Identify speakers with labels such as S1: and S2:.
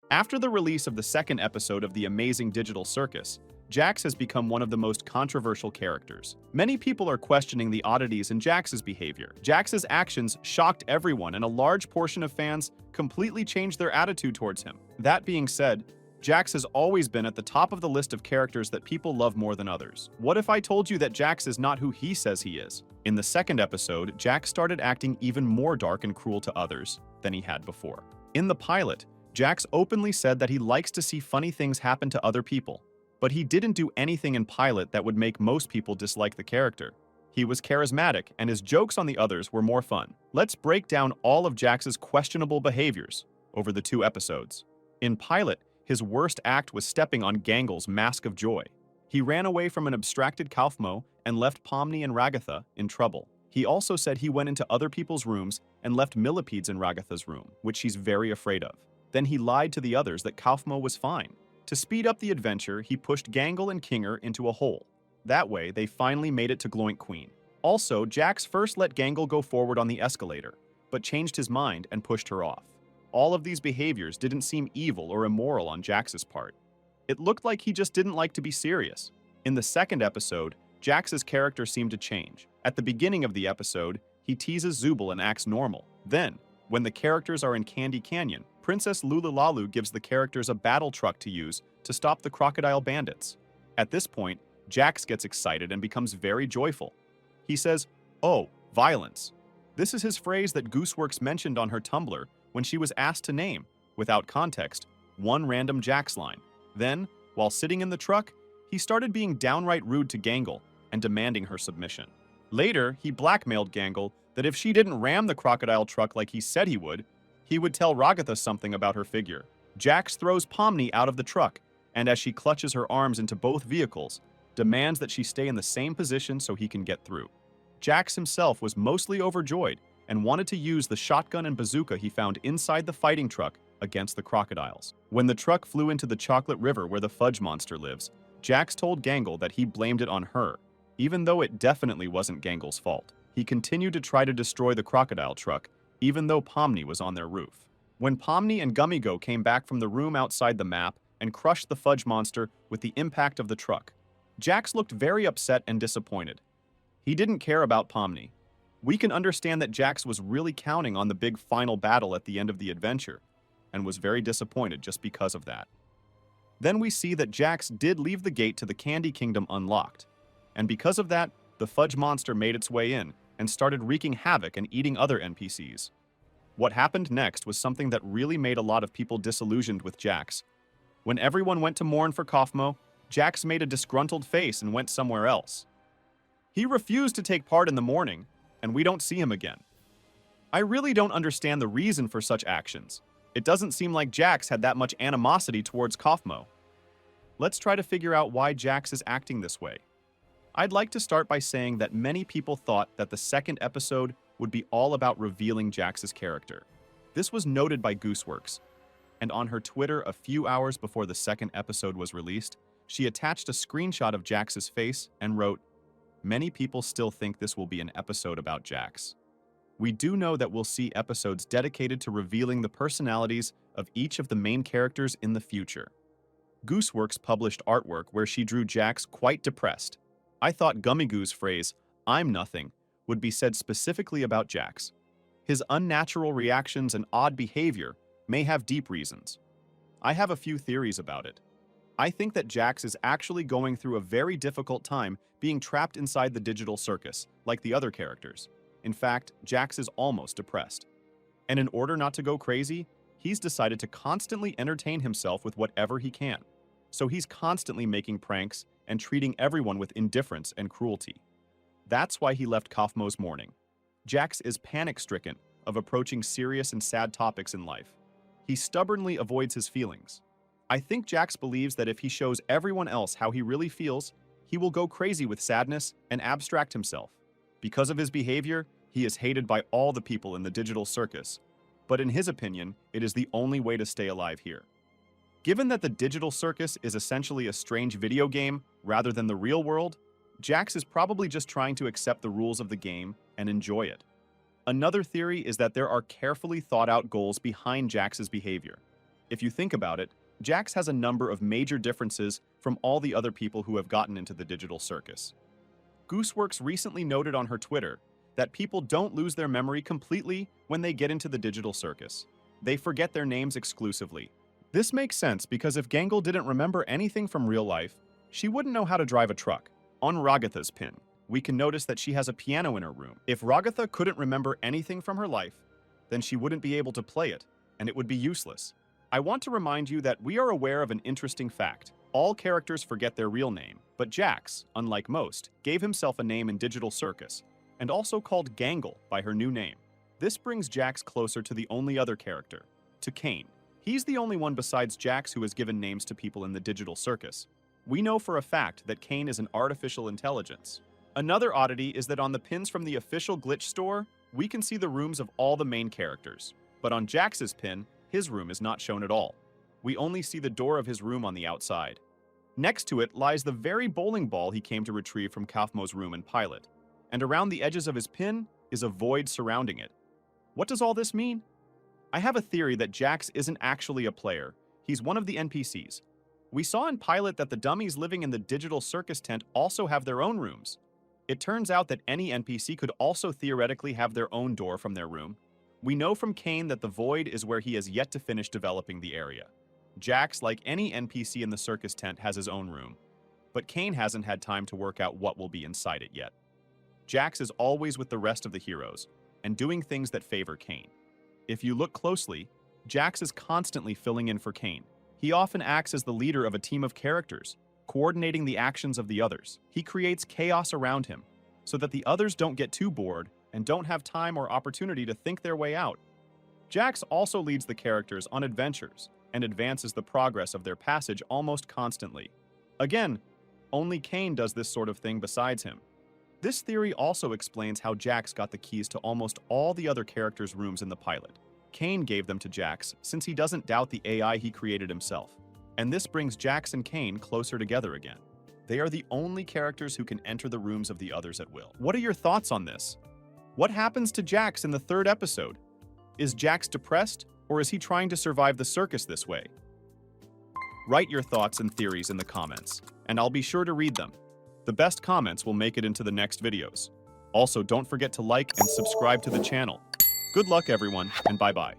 S1: After the release of the second episode of the amazing digital circus, Jax has become one of the most controversial characters. Many people are questioning the oddities in Jax's behavior. Jax's actions shocked everyone, and a large portion of fans completely changed their attitude towards him. That being said, Jax has always been at the top of the list of characters that people love more than others. What if I told you that Jax is not who he says he is? In the second episode, Jax started acting even more dark and cruel to others than he had before. In the pilot, Jax openly said that he likes to see funny things happen to other people, but he didn't do anything in pilot that would make most people dislike the character. He was charismatic, and his jokes on the others were more fun. Let's break down all of Jax's questionable behaviors over the 2 episodes. In pilot, his worst act was stepping on Gangle's mask of joy. He ran away from an abstracted Kaufmo and left Pomni and Ragatha in trouble. He also said he went into other people's rooms and left millipedes in Ragatha's room, which she's very afraid of. Then he lied to the others that Kaufmo was fine. To speed up the adventure, he pushed Gangle and Kinger into a hole. That way, they finally made it to Gloink Queen. Also, Jax first let Gangle go forward on the escalator, but changed his mind and pushed her off. All of these behaviors didn't seem evil or immoral on Jax's part. It looked like he just didn't like to be serious. In the second episode, Jax's character seemed to change. At the beginning of the episode, he teases Zooble and acts normal. Then, when the characters are in Candy Canyon, Princess Lululalu gives the characters a battle truck to use to stop the crocodile bandits. At this point, Jax gets excited and becomes very joyful. He says, "Oh, violence." This is his phrase that Gooseworks mentioned on her Tumblr when she was asked to name, without context, one random Jax line. Then, while sitting in the truck, he started being downright rude to Gangle and demanding her submission. Later, he blackmailed Gangle that if she didn't ram the crocodile truck like he said he would tell Ragatha something about her figure. Jax throws Pomni out of the truck, and as she clutches her arms into both vehicles, demands that she stay in the same position so he can get through. Jax himself was mostly overjoyed and wanted to use the shotgun and bazooka he found inside the fighting truck against the crocodiles. When the truck flew into the chocolate river where the fudge monster lives, Jax told Gangle that he blamed it on her, even though it definitely wasn't Gangle's fault. He continued to try to destroy the crocodile truck, even though Pomni was on their roof. When Pomni and Gummigo came back from the room outside the map and crushed the fudge monster with the impact of the truck, Jax looked very upset and disappointed. He didn't care about Pomni. We can understand that Jax was really counting on the big final battle at the end of the adventure, and was very disappointed just because of that. Then we see that Jax did leave the gate to the Candy Kingdom unlocked, and because of that, the fudge monster made its way in and started wreaking havoc and eating other NPCs. What happened next was something that really made a lot of people disillusioned with Jax. When everyone went to mourn for Kaufmo, Jax made a disgruntled face and went somewhere else. He refused to take part in the mourning, and we don't see him again. I really don't understand the reason for such actions. It doesn't seem like Jax had that much animosity towards Kaufmo. Let's try to figure out why Jax is acting this way. I'd like to start by saying that many people thought that the second episode would be all about revealing Jax's character. This was noted by Gooseworks, and on her Twitter a few hours before the second episode was released, she attached a screenshot of Jax's face and wrote, "Many people still think this will be an episode about Jax. We do know that we'll see episodes dedicated to revealing the personalities of each of the main characters in the future." Gooseworks published artwork where she drew Jax quite depressed. I thought Gummigoo's phrase, "I'm nothing," would be said specifically about Jax. His unnatural reactions and odd behavior may have deep reasons. I have a few theories about it. I think that Jax is actually going through a very difficult time being trapped inside the digital circus, like the other characters. In fact, Jax is almost depressed. And in order not to go crazy, he's decided to constantly entertain himself with whatever he can. So he's constantly making pranks and treating everyone with indifference and cruelty. That's why he left Kaufmo's mourning. Jax is panic-stricken of approaching serious and sad topics in life. He stubbornly avoids his feelings. I think Jax believes that if he shows everyone else how he really feels, he will go crazy with sadness and abstract himself. Because of his behavior, he is hated by all the people in the digital circus, but in his opinion, it is the only way to stay alive here. Given that the digital circus is essentially a strange video game rather than the real world, Jax is probably just trying to accept the rules of the game and enjoy it. Another theory is that there are carefully thought out goals behind Jax's behavior. If you think about it, Jax has a number of major differences from all the other people who have gotten into the digital circus. Gooseworks recently noted on her Twitter that people don't lose their memory completely when they get into the digital circus. They forget their names exclusively. This makes sense because if Gangle didn't remember anything from real life, she wouldn't know how to drive a truck. On Ragatha's pin, we can notice that she has a piano in her room. If Ragatha couldn't remember anything from her life, then she wouldn't be able to play it, and it would be useless. I want to remind you that we are aware of an interesting fact. All characters forget their real name, but Jax, unlike most, gave himself a name in Digital Circus, and also called Gangle by her new name. This brings Jax closer to the only other character, to Kane. He's the only one besides Jax who has given names to people in the Digital Circus. We know for a fact that Kane is an artificial intelligence. Another oddity is that on the pins from the official Glitch store, we can see the rooms of all the main characters. But on Jax's pin, his room is not shown at all. We only see the door of his room on the outside. Next to it lies the very bowling ball he came to retrieve from Kaufmo's room in Pilot. And around the edges of his pin is a void surrounding it. What does all this mean? I have a theory that Jax isn't actually a player. He's one of the NPCs. We saw in Pilot that the dummies living in the Digital Circus tent also have their own rooms. It turns out that any NPC could also theoretically have their own door from their room. We know from Kane that the void is where he has yet to finish developing the area. Jax, like any NPC in the circus tent, has his own room, but Kane hasn't had time to work out what will be inside it yet. Jax is always with the rest of the heroes, and doing things that favor Kane. If you look closely, Jax is constantly filling in for Kane. He often acts as the leader of a team of characters, coordinating the actions of the others. He creates chaos around him, so that the others don't get too bored and don't have time or opportunity to think their way out. Jax also leads the characters on adventures and advances the progress of their passage almost constantly. Again, only Kane does this sort of thing besides him. This theory also explains how Jax got the keys to almost all the other characters' rooms in the pilot. Kane gave them to Jax since he doesn't doubt the AI he created himself. And this brings Jax and Kane closer together again. They are the only characters who can enter the rooms of the others at will. What are your thoughts on this? What happens to Jax in the third episode? Is Jax depressed, or is he trying to survive the circus this way? Write your thoughts and theories in the comments, and I'll be sure to read them. The best comments will make it into the next videos. Also, don't forget to like and subscribe to the channel. Good luck, everyone, and bye-bye.